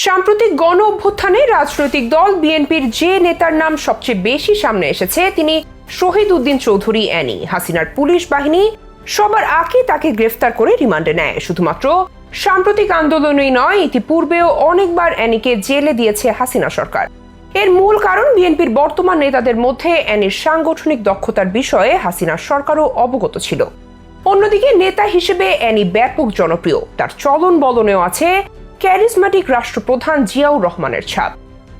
সাম্প্রতিক গণ অভ্যুত্থানে রাজনৈতিক দল বিএনপির যে নেতার নাম সবচেয়ে বেশি সামনে এসেছে তিনি শহীদ উদ্দিন চৌধুরী অ্যানি। হাসিনার পুলিশ বাহিনী সবার আগে তাকে গ্রেফতার করে রিমান্ডে নেয়। শুধুমাত্র সাম্প্রতিক আন্দোলনই নয়, ইতিপূর্বেও অনেকবার অ্যানিকে জেলে দিয়েছে হাসিনা সরকার। এর মূল কারণ বিএনপির বর্তমান নেতাদের মধ্যে অ্যানির সাংগঠনিক দক্ষতার বিষয়ে হাসিনার সরকারও অবগত ছিল। অন্যদিকে নেতা হিসেবে অ্যানি ব্যাপক জনপ্রিয়, তার চলন বলনেও আছে ক্যারিজম্যাটিক রাষ্ট্রপ্রধান জিয়াউর রহমানের ছাপ।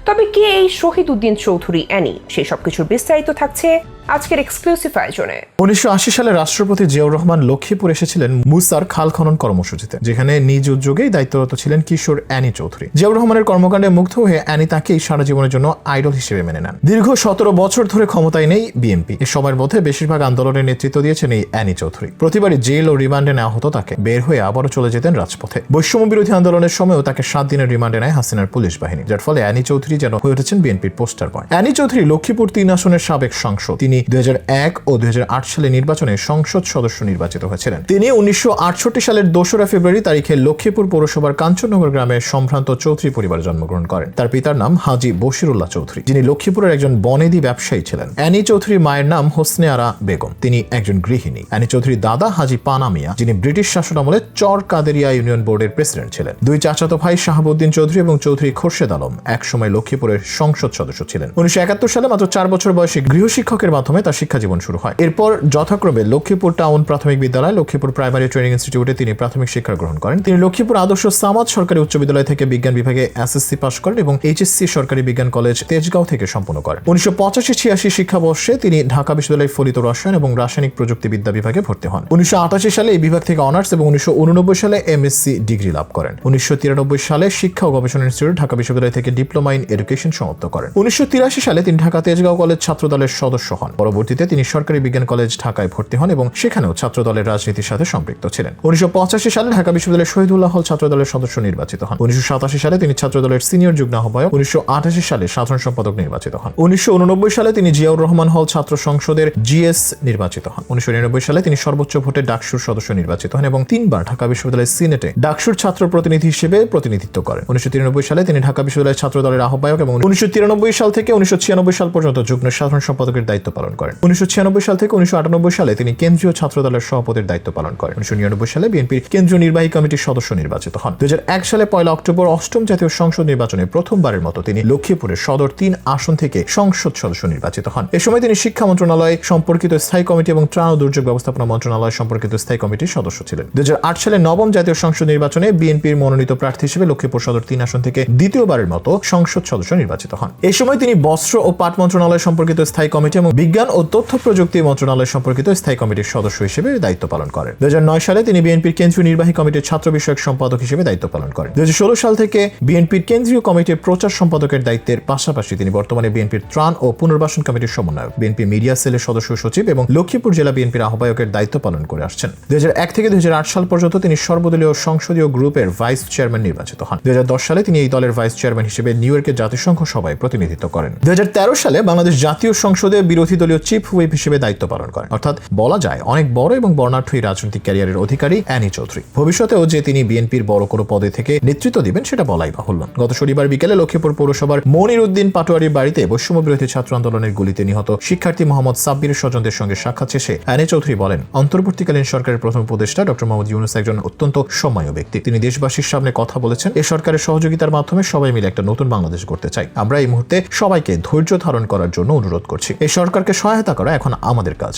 তবে কে এই শহীদ উদ্দিন চৌধুরী অ্যানি, সেই সবকিছুর বিস্তারিত থাকছে আজকের এক্সক্লুসিভ আয়োজনে। 1980 সালে রাষ্ট্রপতি জিয়াউর রহমান লক্ষ্মীপুর এসেছিলেন মুসার খাল খনন কর্মসূচিতে, যেখানে নিজ উদ্যোগেই দায়িত্বরত ছিলেন কিশোর অ্যানি চৌধুরী। জিয়াউর রহমানের কর্মকাণ্ডে মুগ্ধ হয়ে অ্যানি তাকেই সারা জীবনের জন্য আইডল হিসেবে মেনে নেন। দীর্ঘ 17 বছর ধরে ক্ষমতায় নেই বিএনপি। এ সময়ের মধ্যে বেশিরভাগ আন্দোলনের নেতৃত্ব দিয়েছেন এই অ্যানি চৌধুরী। প্রতিবারই জেল ও রিমান্ডে নেওয়া হতো তাকে, বের হয়ে আবারও চলে যেতেন রাজপথে। বৈষম্য বিরোধী আন্দোলনের সময়ও তাকে 7 দিনের রিমান্ডে নেয় হাসিনার পুলিশ বাহিনী, যার ফলে অ্যানি চৌধুরী যেন হয়ে উঠেছেন বিএনপির পোস্টার বয়। অ্যানি চৌধুরী লক্ষ্মীপুর 3 আসনের সাবেক সাংসদ। তিনি 2001 ও 2008 সালে নির্বাচনে সংসদ সদস্য নির্বাচিত হয়েছিলেন। তিনি 1968 সালের 2রা ফেব্রুয়ারি তারিখে লক্ষ্মীপুর পৌরসভার কাঞ্চননগর গ্রামে সম্ভ্রান্ত চৌধুরী পরিবারে জন্মগ্রহণ করেন। তার পিতার নাম হাজী বশিরুল্লাহ চৌধুরী, যিনি লক্ষ্মীপুরের একজন বনেদি ব্যবসায়ী ছিলেন। অ্যানি চৌধুরীর মায়ের নাম হোসনে আরা বেগম, তিনি একজন গৃহিণী। অ্যানি চৌধুরীর দাদা হাজী পানা মিয়া, যিনি ব্রিটিশ শাসনামলে চর কাদেরিয়া ইউনিয়ন বোর্ডের প্রেসিডেন্ট ছিলেন। 2 চাচাতো ভাই শাহাবুদ্দিন চৌধুরী এবং চৌধুরী খোরশেদ আলম একসময় লক্ষ্মীপুরের সংসদ সদস্য ছিলেন। 1971 সালে মাত্র 4 বছর বয়সে গৃহশিক্ষকের মাধ্যমে তার শিক্ষা জীবন শুরু হয়। এরপর যথাক্রমে লক্ষ্মীপুর টাউন প্রাথমিক বিদ্যালয়, লক্ষ্মীপুর প্রাইমারি ট্রেনিং ইনস্টিটিউটে তিনি প্রাথমিক শিক্ষা গ্রহণ করেন। তিনি লক্ষ্মীপুর আদর্শ সামাদ সরকারি উচ্চ বিদ্যালয় থেকে বিজ্ঞান বিভাগে এসএসসি পাশ করেন এবং এইচএসসি সরকারি বিজ্ঞান কলেজ তেজগাঁও থেকে সম্পন্ন করেন। 1985-86 শিক্ষাবর্ষে তিনি ঢাকা বিশ্ববিদ্যালয়ের ফলিত রসায়ন এবং রাসায়নিক প্রযুক্তিবিদ্যা বিভাগে ভর্তি হন। 1988 সালে এই বিভাগ থেকে অনার্স এবং 1989 সালে এমএসসি ডিগ্রি লাভ করেন। 1993 সালে শিক্ষা ও গবেষণা ইনস্টিটিউট ঢাকা বিশ্ববিদ্যালয় থেকে ডিপ্লোমা ইন এডুকেশন সমাপ্ত করেন। 1983 সালে তিনি ঢাকা তেজগাঁও কলেজ ছাত্রদলের সদস্য হন। পরবর্তীতে তিনি সরকারি বিজ্ঞান কলেজ ঢাকায় ভর্তি হন এবং সেখানেও ছাত্রদলের রাজনীতির সাথে সম্পৃক্ত ছিলেন। 1985 সালে ঢাকা বিশ্ববিদ্যালয়ের শহীদুল্লাহ হল ছাত্রদলের সদস্য নির্বাচিত হন। 1987 সালে তিনি ছাত্রদলের সিনিয়র যুগ্ম আহ্বায়ক, 1988 সালে সাধারণ সম্পাদক নির্বাচিত হন। 1989 সালে তিনি জিয়াউর রহমান হল ছাত্র সংসদের জিএস নির্বাচিত হন। 1999 সালে তিনি সর্বোচ্চ ভোটে ডাকসুর সদস্য নির্বাচিত হন এবং 3 বার ঢাকা বিশ্ববিদ্যালয়ের সিনেটে ডাকসুর ছাত্র প্রতিনিধি হিসেবে প্রতিনিধিত্ব করেন। 1993 সালে তিনি ঢাকা বিশ্ববিদ্যালয়ের ছাত্রদলের আহ্বায়ক এবং 1993 সাল থেকে 1996 সাল পর্যন্ত যুগ্ম সাধারণ সম্পাদকের দায়িত্ব পালন করেন। 1996 সাল থেকে 1998 সালে তিনি কেন্দ্রীয় ছাত্রদলের সভাপতির দায়িত্ব পালন করেন। 1999 সালে বিএনপির কেন্দ্রীয় নির্বাহী কমিটির সদস্য নির্বাচিত হন। 2001 সালে 1 অক্টোবর 8ম জাতীয় সংসদ নির্বাচনে প্রথমবারের মতো তিনি লক্ষ্মীপুরের সদর 3 আসন থেকে সংসদ সদস্য নির্বাচিত হন। এ সময় তিনি শিক্ষা মন্ত্রণালয় সম্পর্কিত স্থায়ী কমিটি এবং ত্রাণ ও দুর্যোগ ব্যবস্থাপনা মন্ত্রণালয় সম্পর্কিত স্থায়ী কমিটির সদস্য ছিলেন। 2008 সালে 9ম জাতীয় সংসদ নির্বাচনে বিএনপির মনোনীত প্রার্থী হিসেবে লক্ষ্মীপুর সদর 3 আসন থেকে দ্বিতীয়বারের মতো সংসদ সদস্য নির্বাচিত হন। এই সময় তিনি বস্ত্র ও পাট মন্ত্রণালয় সম্পর্কিত স্থায়ী কমিটি এবং বিজ্ঞান ও তথ্য প্রযুক্তি মন্ত্রণালয় সম্পর্কিত স্থায়ী কমিটির সদস্য হিসেবে দায়িত্ব পালন করেন। 2009 সালে তিনি বিএনপির কেন্দ্রীয় নির্বাহী কমিটির ছাত্র বিষয়ক সম্পাদক হিসেবে দায়িত্ব পালন করেন। 2016 সাল থেকে বিএনপির কেন্দ্রীয় কমিটির প্রচার সম্পাদকের দায়িত্বের পাশাপাশি তিনি বর্তমানে বিএনপির ত্রাণ ও পুনর্বাসন কমিটির সমন্বয়ক, বিএনপি মিডিয়া সেলের সদস্য সচিব এবং লক্ষ্মীপুর জেলা বিএনপির আহ্বায়কের দায়িত্ব পালন করে আসছেন। 2001 থেকে 2008 সাল পর্যন্ত তিনি সর্বদলীয় সংসদীয় গ্রুপের ভাইস চেয়ারম্যান নির্বাচিত হন। 2010 সালে তিনি এই দলের ভাইস চেয়ারম্যান হিসেবে নিউ ইয়র্কের জাতিসংঘ সভায় প্রতিনিধিত্ব করেন। 2013 সালে বাংলাদেশ জাতীয় সংসদে বিরোধী দলীয় চিফ হুইপ হিসেবে দায়িত্ব পালন করেন। অর্থাৎ বলা যায় অনেক বড় এবং বর্ণাঢ্য রাজনৈতিক ক্যারিয়ারের অধিকারী অ্যানি চৌধুরী। ভবিষ্যতেও যে তিনি বিএনপির বড় কোনো পদে থেকে নেতৃত্ব দিবেন সেটা বলাই বাহুল্য। গত শনিবার বিকেলে লক্ষ্মীপুর পৌরসভার মনির উদ্দিন পাটোয়ারির বাড়িতে বৈষম্য বিরোধী ছাত্র আন্দোলনের গুলিতে নিহত শিক্ষার্থী মোহাম্মদ সাব্বিরের স্বজনদের সঙ্গে সাক্ষাৎ শেষে অ্যানি চৌধুরী বলেন, অন্তর্বর্তীকালীন সরকারের প্রথম উপদেষ্টা ডক্টর মোহাম্মদ ইউনূস একজন অত্যন্ত সম্মানীয় ব্যক্তি। তিনি দেশবাসীর সামনে কথা বলেছেন, এই সরকারের সহযোগিতার মাধ্যমে সবাই মিলে একটা নতুন বাংলাদেশ গড়তে চাই। আমরা এই মুহূর্তে সবাইকে ধৈর্য ধারণ করার জন্য অনুরোধ করছি। এই সরকারকে সহায়তা করা এখন আমাদের কাজ।